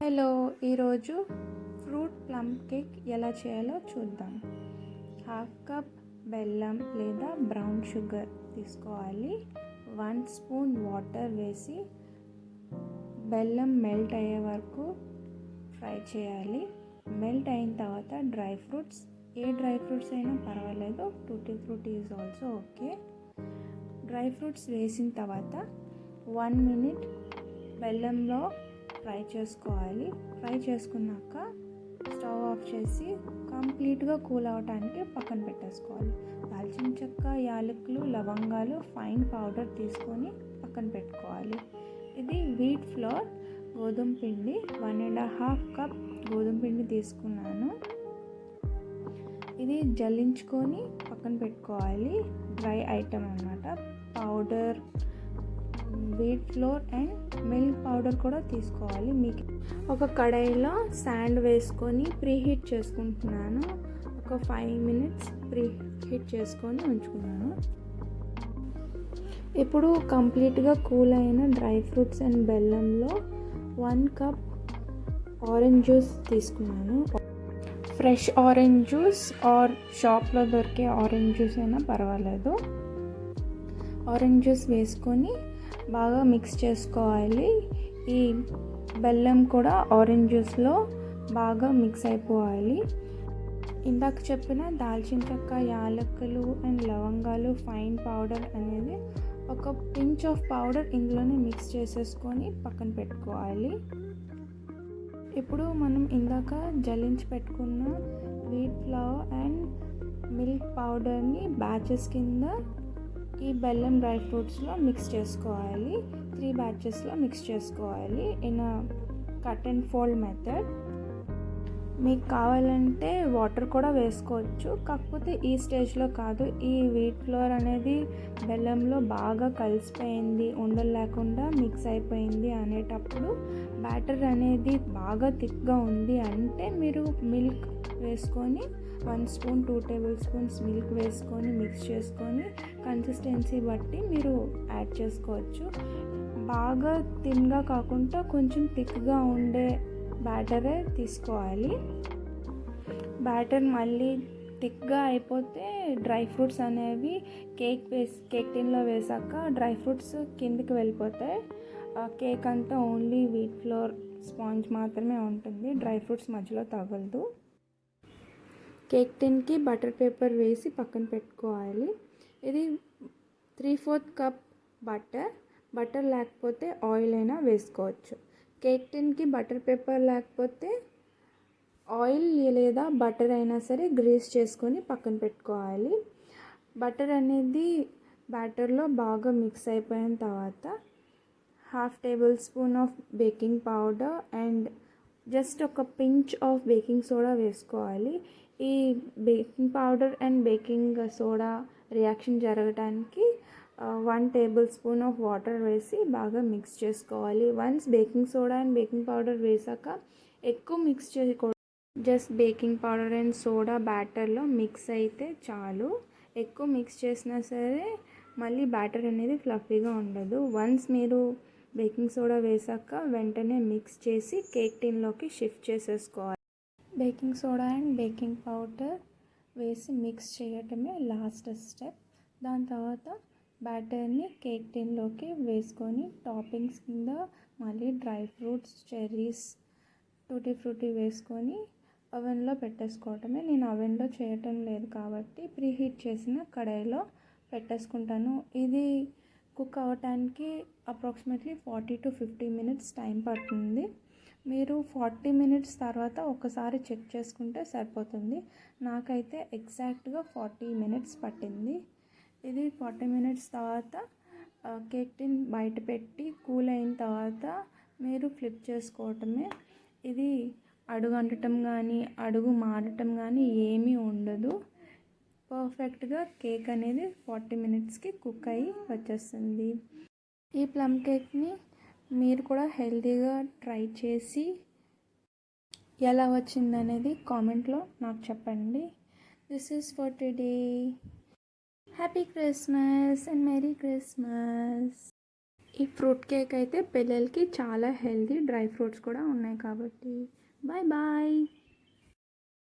Hello, ఈరోజు fruit plum cake ఎలా చేయాలో చూద్దాం. హాఫ్ కప్ బెల్లం లేదా బ్రౌన్ షుగర్ తీసుకోవాలి. 1 స్పూన్ వాటర్ వేసి బెల్లం మెల్ట్ అయ్యే వరకు ఫ్రై చేయాలి. మెల్ట్ అయిన తర్వాత డ్రై ఫ్రూట్స్, ఏ డ్రై ఫ్రూట్స్ అయినా పర్వాలేదు, tutti frutti is also okay. Dry fruits వేసిన తర్వాత 1 మినిట్ బెల్లంలో ఫ్రై చేసుకోవాలి. ఫ్రై చేసుకున్నాక స్టవ్ ఆఫ్ చేసి కంప్లీట్గా కూల్ అవడానికి పక్కన పెట్టేసుకోవాలి. దాల్చిన చెక్క, యాలకులు, లవంగాలు ఫైన్ పౌడర్ తీసుకొని పక్కన పెట్టుకోవాలి. ఇది వీట్ ఫ్లోర్, గోధుమ పిండి 1.5 కప్ గోధుమ పిండి తీసుకున్నాను. ఇది జల్లించుకొని పక్కన పెట్టుకోవాలి. డ్రై ఐటమ్ అన్నమాట. Powder, wheat flour and milk powder కూడా తీసుకోవాలి. మీకు ఒక కడాయిలో శాండ్ వేసుకొని ప్రీహీట్ చేసుకుంటున్నాను. ఒక 5 మినిట్స్ ప్రీహీట్ చేసుకొని ఉంచుకున్నాను. ఇప్పుడు కంప్లీట్గా కూల్ అయిన డ్రై ఫ్రూట్స్ అండ్ బెల్లంలో 1 కప్ ఆరెంజ్ జ్యూస్ తీసుకున్నాను. ఫ్రెష్ ఆరెంజ్ జ్యూస్ ఆర్ షాప్లో దొరికే ఆరెంజ్ జ్యూస్ అయినా పర్వాలేదు. ఆరెంజ్ జ్యూస్ వేసుకొని బాగా మిక్స్ చేసుకోవాలి. ఈ బెల్లం కూడా ఆరెంజ్ జ్యూస్లో బాగా మిక్స్ అయిపోవాలి. ఇందాక చెప్పిన దాల్చిన చెక్క, యాలకులు అండ్ లవంగాలు ఫైన్ పౌడర్ అనేది ఒక పించ్ ఆఫ్ పౌడర్ ఇందులోనే మిక్స్ చేసేసుకొని పక్కన పెట్టుకోవాలి. ఇప్పుడు మనం ఇందాక జల్లించి పెట్టుకున్న వీట్ ఫ్లవర్ అండ్ మిల్క్ పౌడర్ని బ్యాచెస్ కింద ఈ బెల్లం డ్రై ఫ్రూట్స్లో మిక్స్ చేసుకోవాలి. 3 బ్యాచెస్లో మిక్స్ చేసుకోవాలి in cut and fold method. మీకు కావాలంటే వాటర్ కూడా వేసుకోవచ్చు, కాకపోతే ఈ స్టేజ్లో కాదు. ఈ వీట్ ఫ్లోర్ అనేది బెల్లంలో బాగా కలిసిపోయింది, ఉండలు లేకుండా మిక్స్ అయిపోయింది అనేటప్పుడు బ్యాటర్ అనేది బాగా థిక్గా ఉంది అంటే మీరు మిల్క్ వేసుకొని 1 స్పూన్ 2 టేబుల్ స్పూన్స్ మిల్క్ వేసుకొని మిక్స్ చేసుకొని కన్సిస్టెన్సీ బట్టి మీరు యాడ్ చేసుకోవచ్చు. బాగా థిన్గా కాకుండా కొంచెం థిక్గా ఉండే బ్యాటరే తీసుకోవాలి. బ్యాటర్ మళ్ళీ థిక్గా అయిపోతే డ్రై ఫ్రూట్స్ అనేవి కేక్ టిన్లో వేసాక డ్రై ఫ్రూట్స్ కిందికి వెళ్ళిపోతాయి. కేక్ అంతా ఓన్లీ వీట్ ఫ్లోర్ స్పాంజ్ మాత్రమే ఉంటుంది, డ్రై ఫ్రూట్స్ మధ్యలో తగలదు. కేక్ టిన్కి బటర్ పేపర్ వేసి పక్కన పెట్టుకోవాలి. ఇది 3/4 కప్ బటర్ లేకపోతే ఆయిల్ అయినా వేసుకోవచ్చు. కేక్ టిన్కి బటర్ పేపర్ లేకపోతే ఆయిల్ లేదా బటర్ అయినా సరే గ్రీస్ చేసుకొని పక్కన పెట్టుకోవాలి. బటర్ అనేది బ్యాటర్లో బాగా మిక్స్ అయిపోయిన తర్వాత 1/2 table spoon of baking powder and just ఒక పించ్ ఆఫ్ బేకింగ్ సోడా వేసుకోవాలి. ఈ baking powder and baking soda reaction జరగడానికి 1 టేబుల్ స్పూన్ ఆఫ్ వాటర్ వేసి బాగా మిక్స్ చేసుకోవాలి. Once baking soda and baking powder వేసాక ఎక్కువ మిక్స్ చేయకూడదు. Just baking powder and soda బ్యాటర్లో మిక్స్ అయితే చాలు. ఎక్కువ మిక్స్ చేసినా సరే మళ్ళీ బ్యాటర్ అనేది ఫ్లఫీగా ఉండదు. వన్స్ మీరు బేకింగ్ సోడా వేసాక వెంటనే మిక్స్ చేసి కేక్ టిన్లోకి షిఫ్ట్ చేసేసుకోవాలి. Baking soda and baking powder వేసి మిక్స్ చేయటమే లాస్ట్ స్టెప్. దాని తర్వాత బ్యాటర్ని కేక్ టిన్లోకి వేసుకొని టాపింగ్స్ కింద మళ్ళీ dry fruits, cherries, tutti frutti వేసుకొని ఓవెన్లో పెట్టేసుకోవటమే. నేను ఓవెన్లో చేయటం లేదు కాబట్టి ప్రీహీట్ చేసిన కడాయిలో పెట్టేసుకుంటాను. ఇది కుక్ అవ్వటానికి అప్రాక్సిమేట్లీ 40 to 50 మినిట్స్ టైం పడుతుంది. మీరు 40 మినిట్స్ తర్వాత ఒకసారి చెక్ చేసుకుంటే సరిపోతుంది. నాకైతే ఎగ్జాక్ట్గా 40 మినిట్స్ పట్టింది. ఇది 40 మినిట్స్ తర్వాత కేక్ టిన్ బయట పెట్టి కూల్ అయిన తర్వాత మీరు ఫ్లిప్ చేసుకోవటమే. ఇది అడుగు అంటటం కానీ అడుగు మారటం కానీ ఏమీ ఉండదు. పర్ఫెక్ట్గా కేక్ అనేది 40 మినిట్స్కి కుక్ అయ్యి వచ్చేస్తుంది. ఈ ప్లమ్ కేక్ని మీరు కూడా హెల్తీగా ట్రై చేసి ఎలా వచ్చిందనేది కామెంట్లో నాకు చెప్పండి. This is for today. Happy Christmas and merry Christmas. ఈ ఫ్రూట్ కేక్ అయితే పిల్లలకి చాలా హెల్తీ, డ్రై ఫ్రూట్స్ కూడా ఉన్నాయి కాబట్టి. Bye bye.